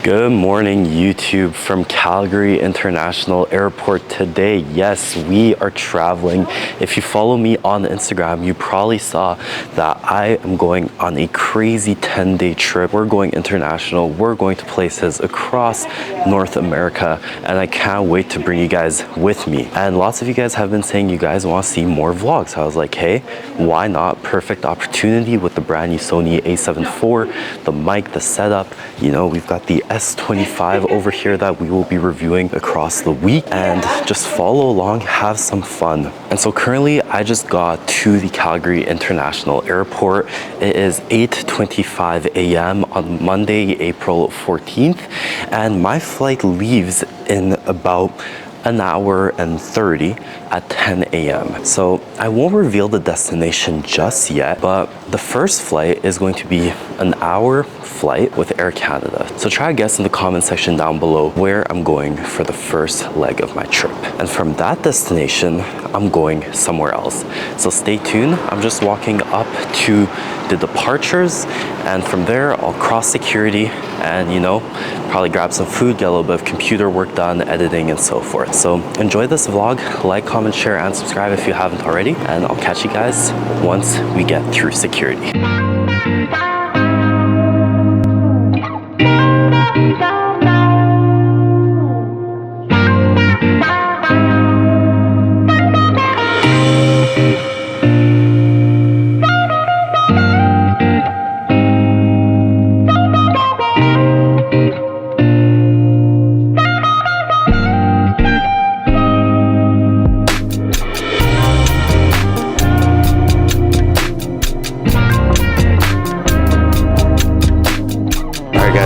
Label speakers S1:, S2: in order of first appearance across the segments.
S1: Good morning, YouTube, from Calgary International Airport today. Yes, we are traveling. If you follow me on Instagram, you probably saw that I am going on a crazy 10-day trip. We're going international. We're going to places across North America, and I can't wait to bring you guys with me. And lots of you guys have been saying you guys want to see more vlogs. So I was like, hey, why not? Perfect opportunity with the brand new Sony a7 IV, the mic, the setup. You know, we've got the S25 over here that we will be reviewing across the week, and just follow along, have some fun. And so currently I just got to the Calgary International Airport. It is 8:25 a.m. on Monday, April 14th, and my flight leaves in about an hour and 30 at 10 a.m. So I won't reveal the destination just yet, but the first flight is going to be an hour flight with Air Canada. So try to guess in the comment section down below where I'm going for the first leg of my trip. And from that destination, I'm going somewhere else. So stay tuned. I'm just walking up to the departures, and from there I'll cross security and, you know, probably grab some food, get a little bit of computer work done, editing and so forth. So enjoy this vlog, like, comment, share, and subscribe if you haven't already, and I'll catch you guys once we get through security.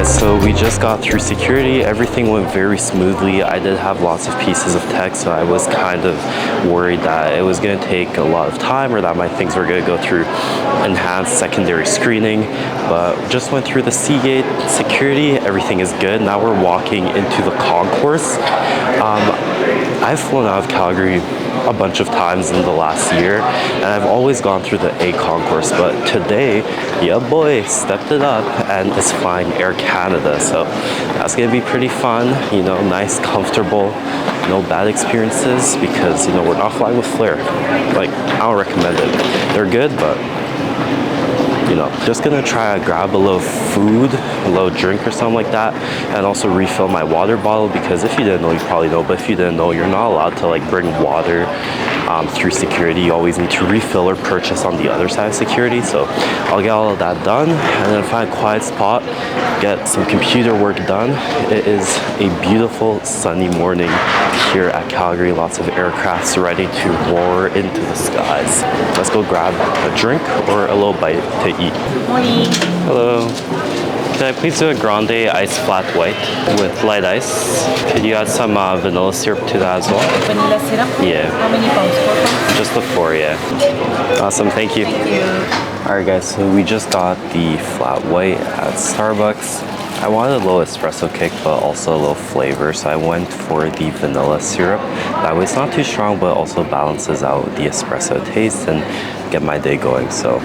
S1: So we just got through security. Everything went very smoothly. I did have lots of pieces of text, so I was kind of worried that it was going to take a lot of time or that my things were going to go through enhanced secondary screening, but just went through the Seagate security. Everything is good. Now we're walking into the concourse. I've flown out of Calgary a bunch of times in the last year, and I've always gone through the A concourse, but today, yeah boy, stepped it up and is flying Air Canada. So that's gonna be pretty fun, you know, nice, comfortable, no bad experiences, because, you know, we're not flying with Flair. Like, I don't recommend it. They're good, but, you know, just gonna try to grab a little food, a little drink or something like that, and also refill my water bottle, because if you didn't know, you probably know, but if you didn't know, you're not allowed to like bring water through security. You always need to refill or purchase on the other side of security. So I'll get all of that done and then find a quiet spot, get some computer work done. It is a beautiful sunny morning here at Calgary. Lots of aircrafts ready to roar into the skies. Let's go grab a drink or a little bite to eat.
S2: Morning.
S1: Hello. Can I please do a grande ice flat white with light ice? Could you add some vanilla syrup to that as well?
S2: Vanilla syrup?
S1: Yeah.
S2: How many pounds? 4 pounds?
S1: Just the 4, yeah. Awesome, thank you.
S2: Thank you.
S1: Alright guys, so we just got the flat white at Starbucks. I wanted a little espresso kick, but also a little flavor, so I went for the vanilla syrup. That way it's not too strong, but also balances out the espresso taste and get my day going, so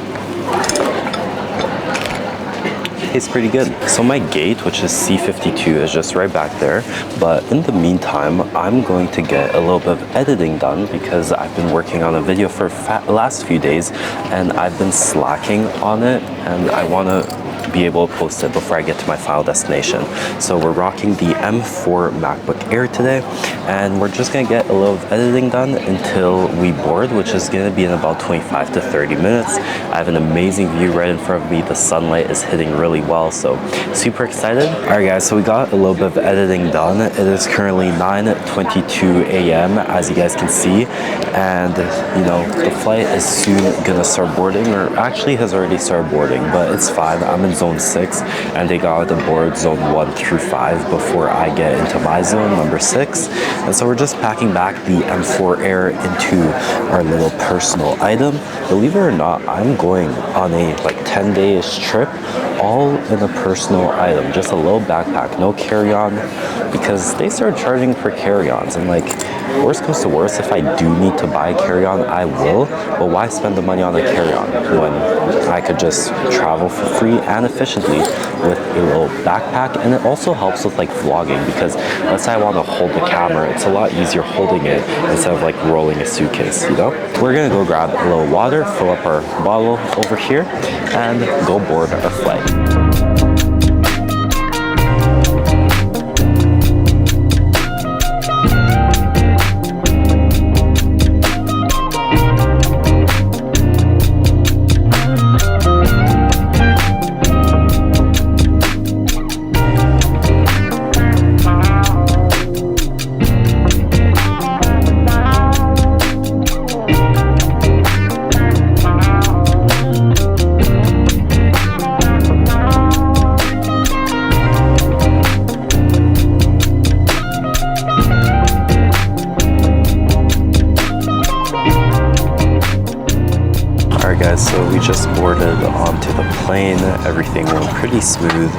S1: tastes pretty good. So my gate, which is C52, is just right back there, but in the meantime I'm going to get a little bit of editing done, because I've been working on a video for the last few days and I've been slacking on it, and I want to be able to post it before I get to my final destination. So we're rocking the M4 MacBook Air today, and we're just gonna get a little editing done until we board, which is gonna be in about 25 to 30 minutes. I have an amazing view right in front of me. The sunlight is hitting really well, so super excited. All right guys, so we got a little bit of editing done. It is currently 9:22 a.m. as you guys can see, and you know, the flight is soon gonna start boarding, or actually has already started boarding, but it's fine. I'm in zone 6 and they got to board zone 1 through 5 before I get into my zone, number 6. And so we're just packing back the M4 Air into our little personal item. Believe it or not, I'm going on a like 10-day-ish trip, all in a personal item, just a little backpack, no carry-on, because they started charging for carry-ons, and like, worst comes to worst, if I do need to buy a carry-on, I will. But why spend the money on a carry-on when I could just travel for free and efficiently with a little backpack? And it also helps with like vlogging, because let's say I want to hold the camera, it's a lot easier holding it instead of like rolling a suitcase, you know? We're gonna go grab a little water, fill up our bottle over here, and go board our flight. So we just boarded onto the plane. Everything went pretty smooth.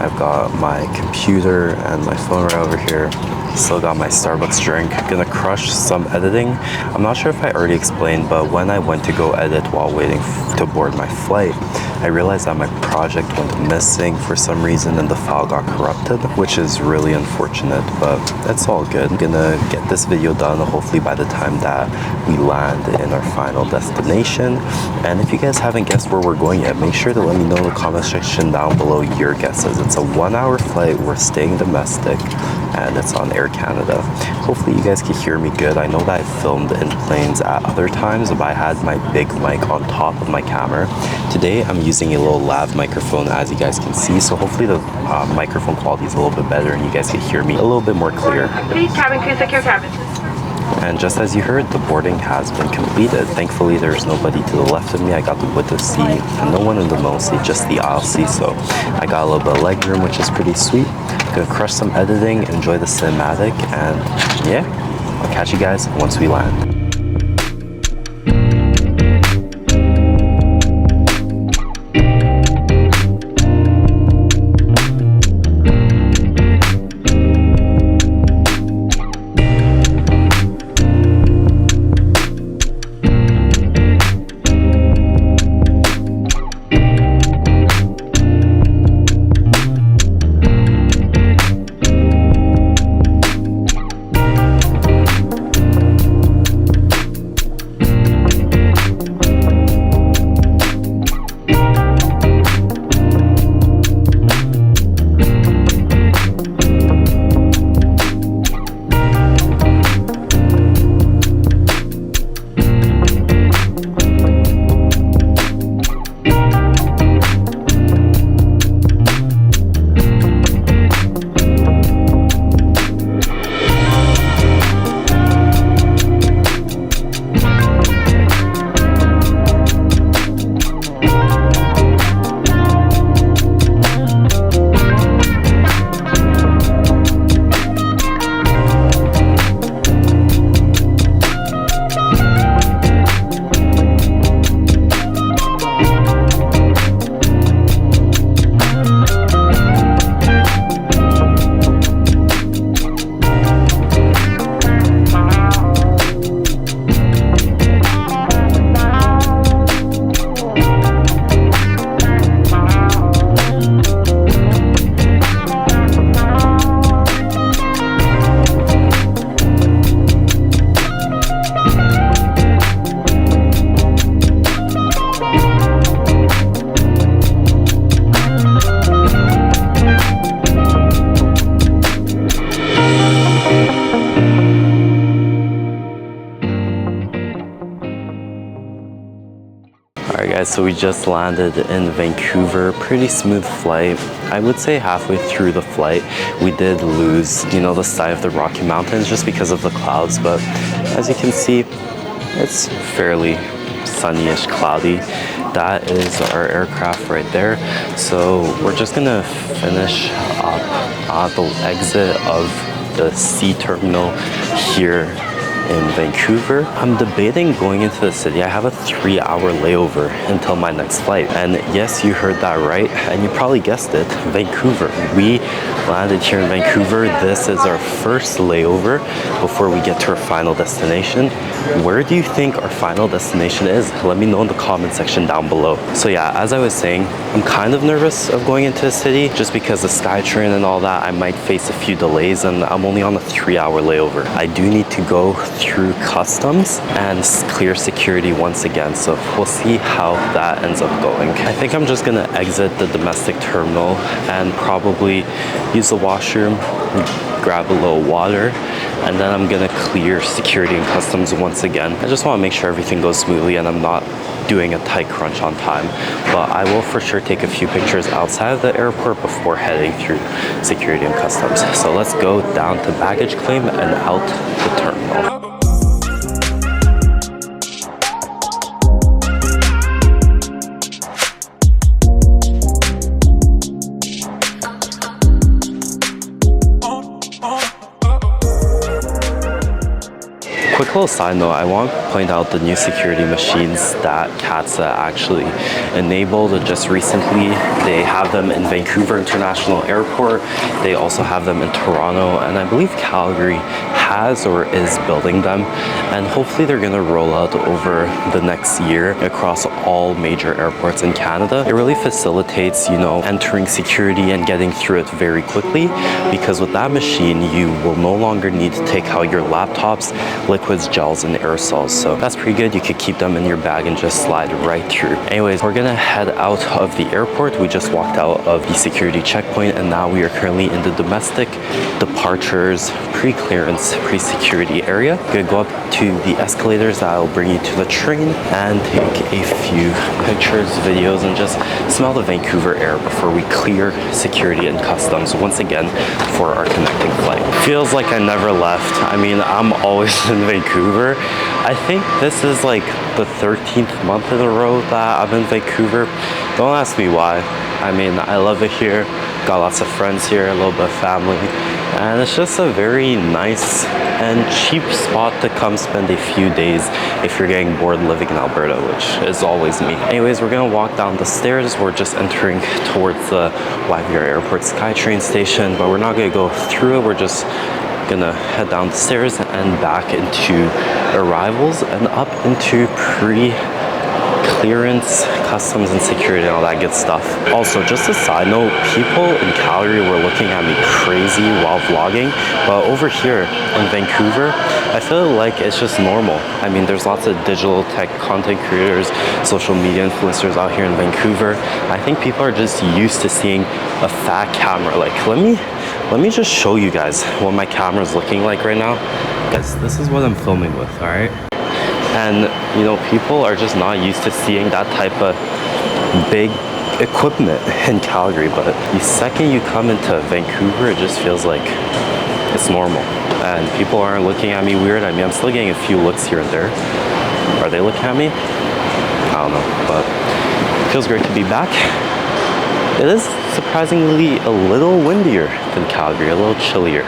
S1: I've got my computer and my phone right over here. Still got my Starbucks drink. Gonna crush some editing. I'm not sure if I already explained, but when I went to go edit while waiting to board my flight, I realized that my project went missing for some reason and the file got corrupted, which is really unfortunate, but it's all good. I'm gonna get this video done hopefully by the time that we land in our final destination. And if you guys haven't guessed where we're going yet, make sure to let me know in the comment section down below your guesses. It's a 1-hour flight. We're staying domestic and it's on Air Canada. Hopefully you guys can hear me good. I know that I filmed in planes at other times, but I had my big mic on top of my camera. Today I'm using a little lav microphone, as you guys can see, so hopefully the microphone quality is a little bit better and you guys can hear me a little bit more clear.
S2: Please cabin crew secure cabin.
S1: And just as you heard, the boarding has been completed. Thankfully, there's nobody to the left of me. I got the window seat and no one in the middle seat, just the aisle seat. So I got a little bit of leg room, which is pretty sweet. Gonna crush some editing, enjoy the cinematic, and yeah, I'll catch you guys once we land. Alright guys, so we just landed in Vancouver. Pretty smooth flight. I would say halfway through the flight we did lose, the side of the Rocky Mountains just because of the clouds, but as you can see, it's fairly sunny-ish, cloudy. That is our aircraft right there. So we're just gonna finish up at the exit of the C terminal here in Vancouver. I'm debating going into the city. I have a 3-hour layover until my next flight. And yes, you heard that right. And you probably guessed it, Vancouver. We landed here in Vancouver. This is our first layover before we get to our final destination. Where do you think our final destination is? Let me know in the comment section down below. So yeah, as I was saying, I'm kind of nervous of going into the city just because the SkyTrain and all that, I might face a few delays and I'm only on a 3-hour layover. I do need to go through customs and clear security once again, so we'll see how that ends up going. I think I'm just gonna exit the domestic terminal and probably use the washroom, grab a little water, and then I'm gonna clear security and customs once again. I just wanna make sure everything goes smoothly and I'm not doing a tight crunch on time. But I will for sure take a few pictures outside of the airport before heading through security and customs. So let's go down to baggage claim and out the terminal. Quick little side note, I want to point out the new security machines that CATSA actually enabled just recently. They have them in Vancouver International Airport. They also have them in Toronto, and I believe Calgary has or is building them. And hopefully they're gonna roll out over the next year across all major airports in Canada. It really facilitates, you know, entering security and getting through it very quickly, because with that machine, you will no longer need to take out your laptops, liquids, gels, and aerosols. So that's pretty good. You could keep them in your bag and just slide right through. Anyways, we're gonna head out of the airport. We just walked out of the security checkpoint and now we are currently in the domestic departures pre-clearance, pre-security area. Gonna go up to the escalators that will bring you to the train and take a few pictures, videos, and just smell the Vancouver air before we clear security and customs once again for our connecting flight. Feels like I never left. I mean, I'm always in Vancouver. I think this is like the 13th month in a row that I'm in Vancouver. Don't ask me why. I mean, I love it here. Got lots of friends here, a little bit of family, and it's just a very nice and cheap spot to come spend a few days if you're getting bored living in Alberta, which is always me. Anyways, we're gonna walk down the stairs. We're just entering towards the YVR Airport SkyTrain station, but we're not gonna go through it. We're just gonna head down the stairs and back into arrivals and up into pre-clearance, customs, and security and all that good stuff. Also, just a side note, people in Calgary were looking at me crazy while vlogging, but over here in Vancouver, I feel like it's just normal. I mean, there's lots of digital tech content creators, social media influencers out here in Vancouver. I think people are just used to seeing a fat camera. Like, let me just show you guys what my camera is looking like right now. Guys, this is what I'm filming with, all right? And, you know, people are just not used to seeing that type of big equipment in Calgary. But the second you come into Vancouver, it just feels like it's normal. And people aren't looking at me weird. I mean, I'm still getting a few looks here and there. Are they looking at me? I don't know, but it feels great to be back. It is surprisingly a little windier than Calgary, a little chillier.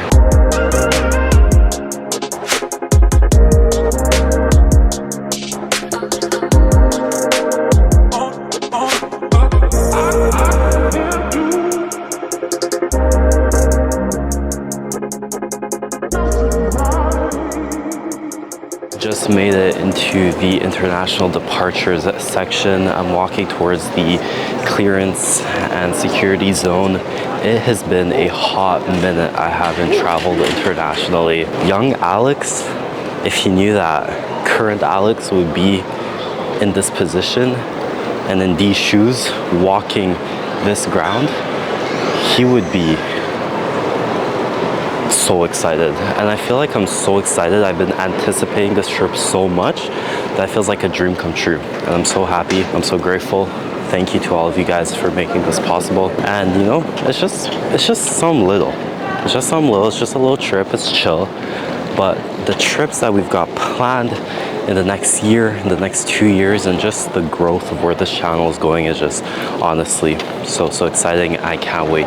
S1: Just made it into the international departures section. I'm walking towards the clearance and security zone. It has been a hot minute I haven't traveled internationally. Young Alex, if he knew that current Alex would be in this position and in these shoes walking this ground, he would be so excited. And I feel like I'm so excited. I've been anticipating this trip so much that it feels like a dream come true. And I'm so happy. I'm so grateful. Thank you to all of you guys for making this possible. And you know, it's just some little. It's just a little trip. It's chill. But the trips that we've got planned in the next year, in the next 2 years, and just the growth of where this channel is going is just honestly so exciting. I can't wait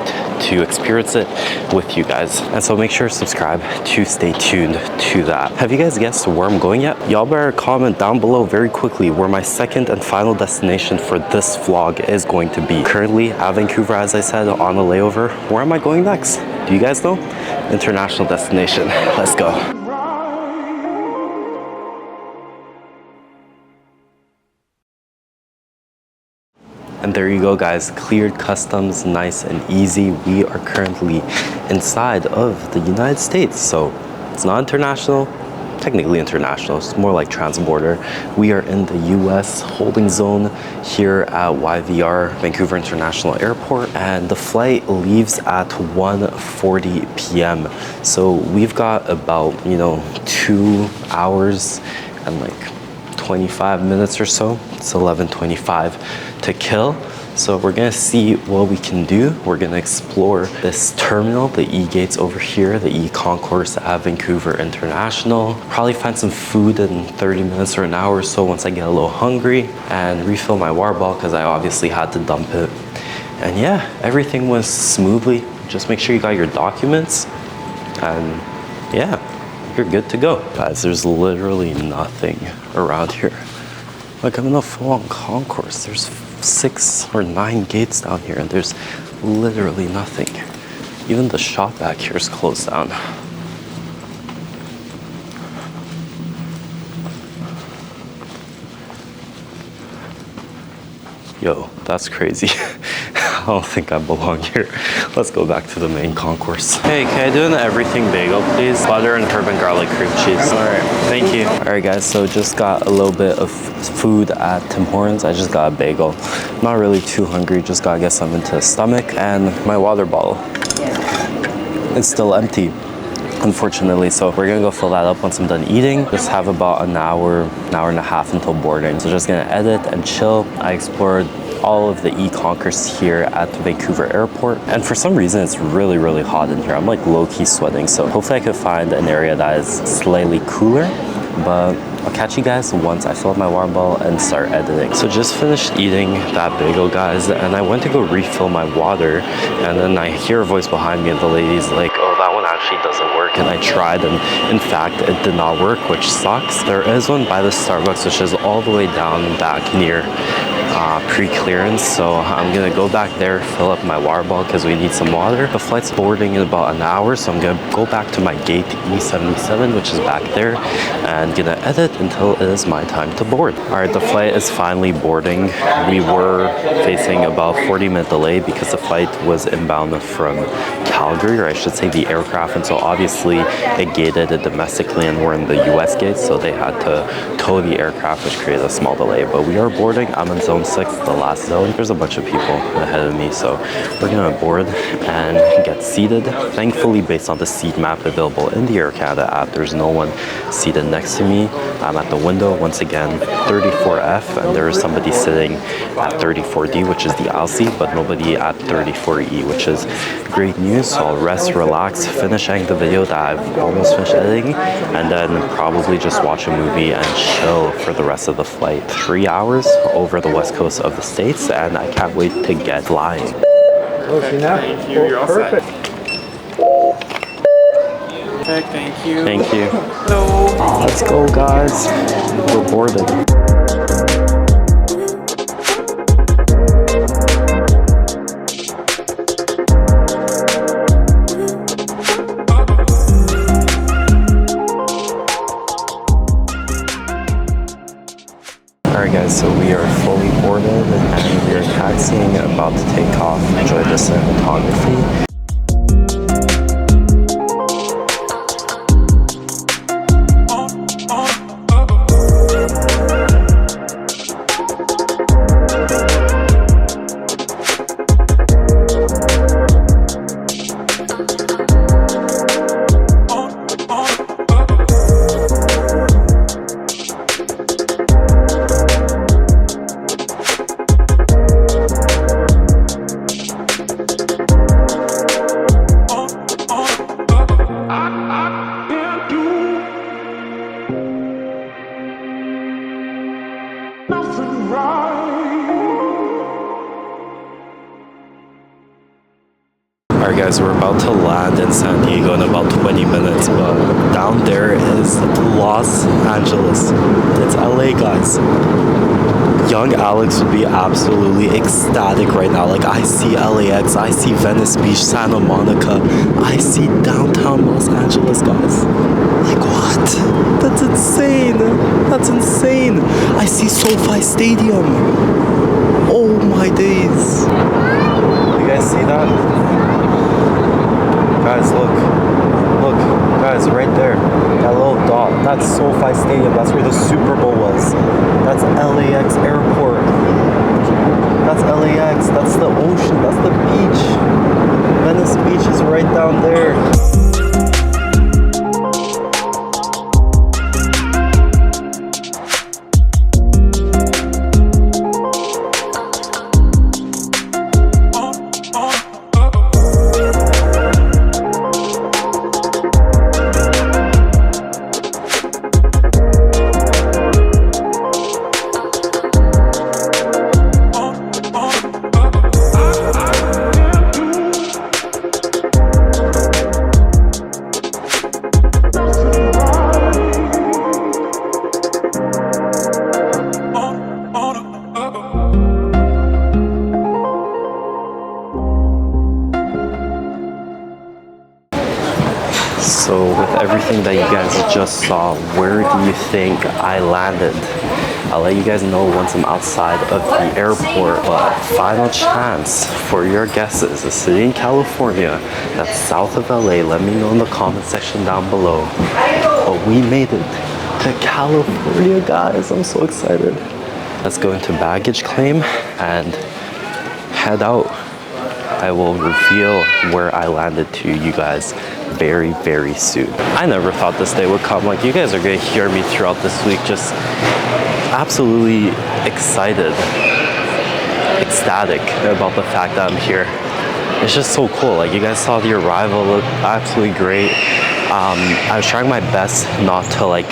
S1: to experience it with you guys. And so make sure to subscribe to stay tuned to that. Have you guys guessed where I'm going yet? Y'all better comment down below very quickly where my second and final destination for this vlog is going to be. Currently at Vancouver, as I said, on a layover. Where am I going next? Do you guys know? International destination. Let's go. And there you go, guys. Cleared customs, nice and easy. We are currently inside of the United States. So it's not international, technically international. It's more like trans-border. We are in the US holding zone here at YVR, Vancouver International Airport. And the flight leaves at 1:40 p.m. So we've got about, 2 hours and like 25 minutes or so. It's 11:25 to kill. So we're gonna see what we can do. We're gonna explore this terminal, the E-gates over here, the E-concourse at Vancouver International. Probably find some food in 30 minutes or an hour or so once I get a little hungry, and refill my water bottle because I obviously had to dump it. And yeah, everything went smoothly. Just make sure you got your documents, and yeah, you're good to go. Guys, there's literally nothing around here. Like, I'm in a full-on concourse. There's 6 or 9 gates down here, and there's literally nothing. Even the shop back here is closed down. Yo, that's crazy. I don't think I belong here. Let's go back to the main concourse. Hey, can I do an everything bagel, please? Butter and herb and garlic cream cheese. All right, thank you. All right, guys, so just got a little bit of food at Tim Hortons. I just got a bagel. Not really too hungry, just gotta get something to the stomach. And my water bottle. It's still empty, unfortunately. So we're gonna go fill that up once I'm done eating. Just have about an hour and a half until boarding. So just gonna edit and chill. I explored all of the E-concourse here at the Vancouver airport, and for some reason it's really hot in here. I'm like low-key sweating, so hopefully I could find an area that is slightly cooler, but I'll catch you guys once I fill up my water bottle and start editing. So just finished eating that bagel, guys, and I went to go refill my water, and then I hear a voice behind me and the lady's like, oh, that one actually doesn't work. And I tried, and in fact it did not work, which sucks. There is one by the Starbucks which is all the way down back near pre-clearance, so I'm gonna go back there, fill up my water bottle because we need some water. The flight's boarding in about an hour, so I'm gonna go back to my gate E77, which is back there, and gonna edit until it is my time to board. All right, the flight is finally boarding. We were facing about 40-minute delay because the flight was inbound from Calgary, or I should say the aircraft, and so obviously it gated it domestically, and we're in the US gate, so they had to tow the aircraft, which created a small delay. But we are boarding. I'm in zone 6, the last zone. There's a bunch of people ahead of me, so we're gonna board and get seated. Thankfully, based on the seat map available in the Air Canada app, there's no one seated next to me. I'm at the window, once again, 34F, and there is somebody sitting at 34D, which is the aisle seat, but nobody at 34E, which is great news. So I'll rest, relax, finish editing the video that I've almost finished editing, and then probably just watch a movie and chill for the rest of the flight. 3 hours over the west coast of the States, and I can't wait to get flying.
S2: Close enough.
S3: Thank you. You're all
S2: Perfect.
S3: Perfect. Thank you.
S1: Thank you.
S3: Hello.
S1: Let's go, guys. We're boarding. Alright guys, so we are fully boarded and we are taxiing, about to take off. Enjoy the cinematography. guys, we're about to land in San Diego in about 20 minutes, but down there is Los Angeles. It's LA, guys. Young Alex would be absolutely ecstatic right now. Like, I see LAX, I see Venice Beach, Santa Monica, I see downtown Los Angeles, guys. Like, what? That's insane. That's insane. I see SoFi Stadium. Oh my days. You guys see that? Guys, look. Look, guys, right there. That little dot. That's SoFi Stadium. That's where the Super Bowl was. That's LAX Airport. That's LAX. That's the ocean. That's the beach. Venice Beach is right down there. So with everything that you guys just saw, where do you think I landed? I'll let you guys know once I'm outside of the airport, but final chance for your guesses. A city in California that's south of LA. Let me know in the comment section down below. But we made it to California, guys. I'm so excited. Let's go into baggage claim and head out. I will reveal where I landed to you guys very, very soon. I never thought this day would come. Like, you guys are gonna hear me throughout this week just absolutely excited, ecstatic about the fact that I'm here. It's just so cool. Like, you guys saw the arrival, looked absolutely great. I was trying my best not to like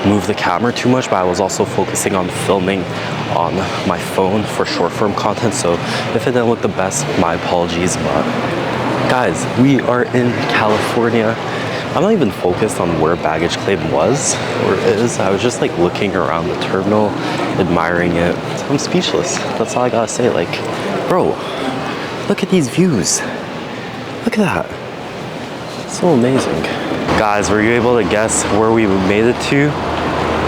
S1: move the camera too much, but I was also focusing on filming on my phone for short form content, so if it didn't look the best, my apologies. But guys, we are in California. I'm not even focused on where baggage claim was or is. I was just like looking around the terminal, admiring it. So I'm speechless. That's all I gotta say. Like, bro, look at these views. Look at that. So amazing. Guys, were you able to guess where we made it to?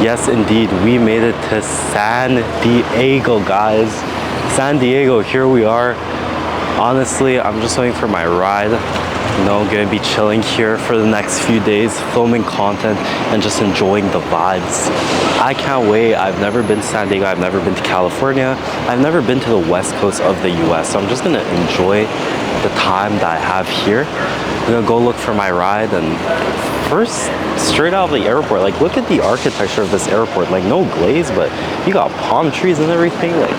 S1: Yes, indeed, we made it to San Diego, guys. San Diego, here we are. Honestly, I'm just waiting for my ride. You know, I'm gonna be chilling here for the next few days, filming content and just enjoying the vibes. I can't wait. I've never been to San Diego. I've never been to California. I've never been to the west coast of the US. So I'm just gonna enjoy the time that I have here. I'm gonna go look for my ride, and first, straight out of the airport, like, look at the architecture of this airport. Like, no glaze, but you got palm trees and everything. Like,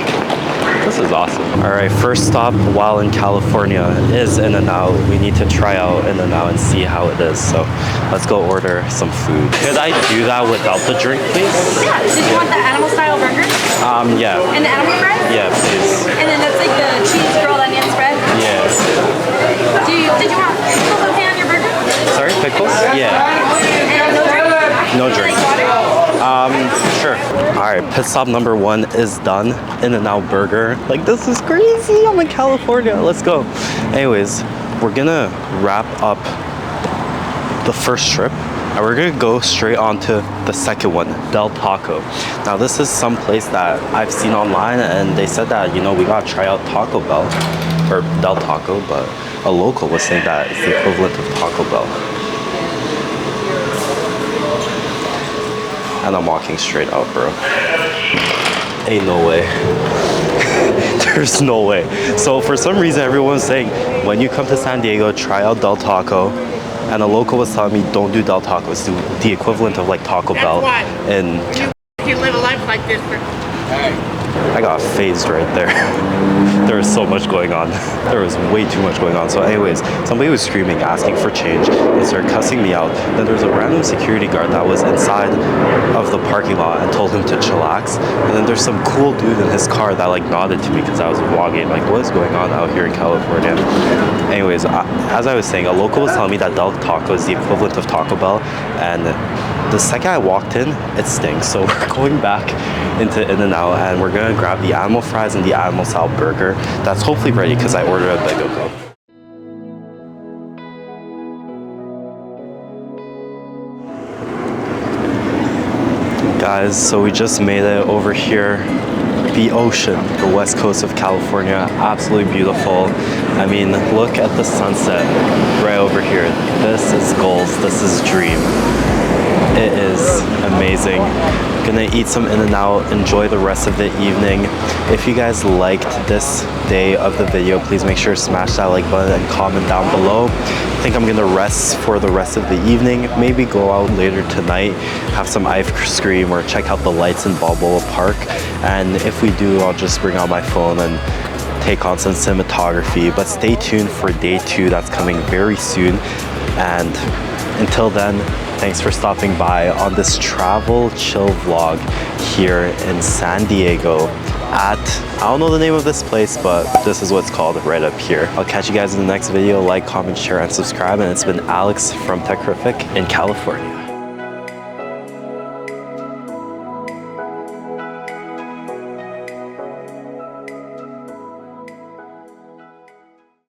S1: this is awesome. All right, first stop while in California is In-N-Out. We need to try out In-N-Out and see how it is. So let's go order some food. Could I do that without the drink, please?
S2: Yeah. Did you want the animal style burger?
S1: Yeah.
S2: And the animal fries?
S1: Yeah, please.
S2: And then that's like the cheese grilled onion spread?
S1: Yeah.
S2: Did you want pickles okay on your burger?
S1: Sorry, pickles? Yeah.
S2: And no drink?
S1: No drink.
S2: Like water?
S1: Sure. All right, pit stop number 1 is done. In-N-Out Burger. Like, this is crazy. I'm in California. Let's go. Anyways, we're gonna wrap up the first trip and we're gonna go straight on to the second one, Del Taco. Now, this is some place that I've seen online, and they said that, you know, we gotta try out Taco Bell or Del Taco, but a local was saying that it's the equivalent of Taco Bell. And I'm walking straight out, bro. Ain't no way. There's no way. So for some reason, everyone's saying, when you come to San Diego, try out Del Taco. And a local was telling me, don't do Del Taco. It's the equivalent of like Taco Bell.
S4: Why?
S1: And
S4: You can live a life like this for
S1: I got phased right there. There was so much going on. There was way too much going on. So anyways, somebody was screaming, asking for change. They started cussing me out. Then there was a random security guard that was inside of the parking lot and told him to chillax. And then there's some cool dude in his car that like nodded to me because I was vlogging. Like, what is going on out here in California? Anyways, as I was saying, a local was telling me that Del Taco is the equivalent of Taco Bell, and the second I walked in, it stinks. So we're going back into In-N-Out and we're gonna grab the animal fries and the animal style burger. That's hopefully ready because I ordered a big ago. Guys, so we just made it over here. The ocean, the west coast of California, absolutely beautiful. I mean, look at the sunset right over here. This is goals, this is dream. It is amazing. Gonna eat some In-N-Out, enjoy the rest of the evening. If you guys liked this day of the video, please make sure to smash that like button and comment down below. I think I'm gonna rest for the rest of the evening, maybe go out later tonight, have some ice cream or check out the lights in Balboa Park. And if we do, I'll just bring out my phone and take on some cinematography. But stay tuned for day 2, that's coming very soon. And until then, thanks for stopping by on this travel chill vlog here in San Diego at, I don't know the name of this place, but this is what it's called right up here. I'll catch you guys in the next video. Like, comment, share, and subscribe. And it's been Alex from Techrific in California.